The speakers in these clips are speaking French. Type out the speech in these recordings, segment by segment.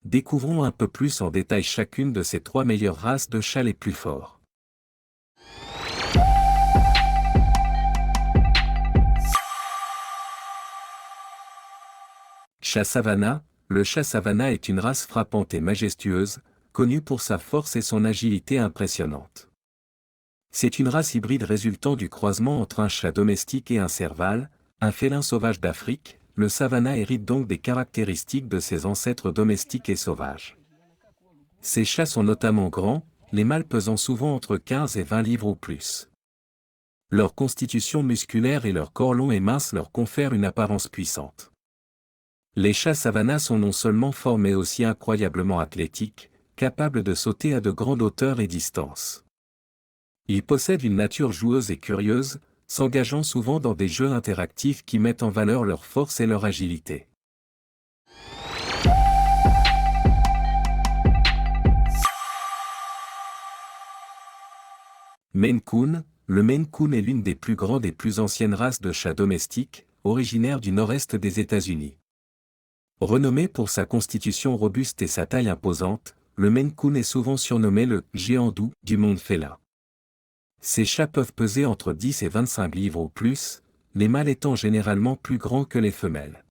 Découvrons un peu plus en détail chacune de ces 3 meilleures races de chats les plus forts. Chat Savannah. Le chat Savannah est une race frappante et majestueuse, connue pour sa force et son agilité impressionnante. C'est une race hybride résultant du croisement entre un chat domestique et un serval, un félin sauvage d'Afrique. Le Savannah hérite donc des caractéristiques de ses ancêtres domestiques et sauvages. Ces chats sont notamment grands, les mâles pesant souvent entre 15 et 20 livres ou plus. Leur constitution musculaire et leur corps long et mince leur confèrent une apparence puissante. Les chats Savannah sont non seulement forts mais aussi incroyablement athlétiques, capables de sauter à de grandes hauteurs et distances. Ils possèdent une nature joueuse et curieuse, s'engageant souvent dans des jeux interactifs qui mettent en valeur leur force et leur agilité. Maine Coon. Le Maine Coon est l'une des plus grandes et plus anciennes races de chats domestiques, originaire du nord-est des États-Unis. Renommé pour sa constitution robuste et sa taille imposante, le Maine Coon est souvent surnommé le « géant doux » du monde félin. Ces chats peuvent peser entre 10 et 25 livres ou plus, les mâles étant généralement plus grands que les femelles.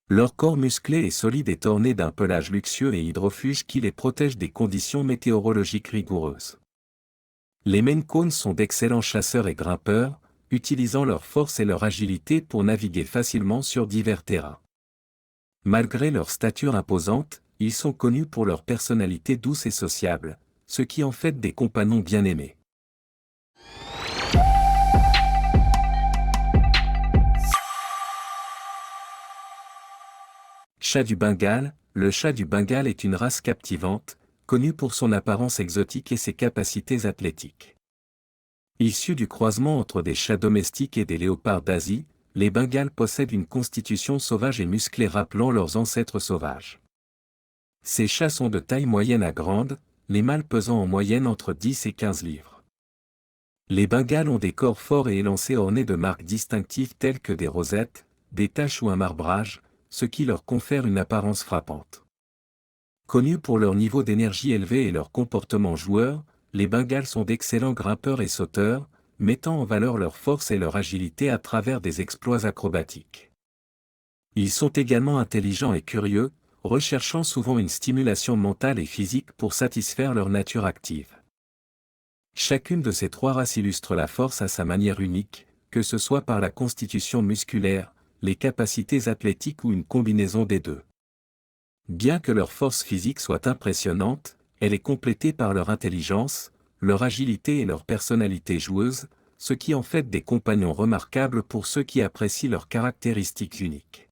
Leur corps musclé et solide est orné d'un pelage luxueux et hydrofuge qui les protège des conditions météorologiques rigoureuses. Les Maine Coons sont d'excellents chasseurs et grimpeurs, utilisant leur force et leur agilité pour naviguer facilement sur divers terrains. Malgré leur stature imposante, ils sont connus pour leur personnalité douce et sociable, ce qui en fait des compagnons bien aimés. Chat du Bengale. Le chat du Bengale est une race captivante, connue pour son apparence exotique et ses capacités athlétiques. Issus du croisement entre des chats domestiques et des léopards d'Asie, les Bengales possèdent une constitution sauvage et musclée rappelant leurs ancêtres sauvages. Ces chats sont de taille moyenne à grande, les mâles pesant en moyenne entre 10 et 15 livres. Les Bengales ont des corps forts et élancés ornés de marques distinctives telles que des rosettes, des taches ou un marbrage, ce qui leur confère une apparence frappante. Connus pour leur niveau d'énergie élevé et leur comportement joueur, les Bengales sont d'excellents grimpeurs et sauteurs, mettant en valeur leur force et leur agilité à travers des exploits acrobatiques. Ils sont également intelligents et curieux, recherchant souvent une stimulation mentale et physique pour satisfaire leur nature active. Chacune de ces 3 races illustre la force à sa manière unique, que ce soit par la constitution musculaire, les capacités athlétiques ou une combinaison des deux. Bien que leur force physique soit impressionnante, elle est complétée par leur intelligence, leur agilité et leur personnalité joueuse, ce qui en fait des compagnons remarquables pour ceux qui apprécient leurs caractéristiques uniques.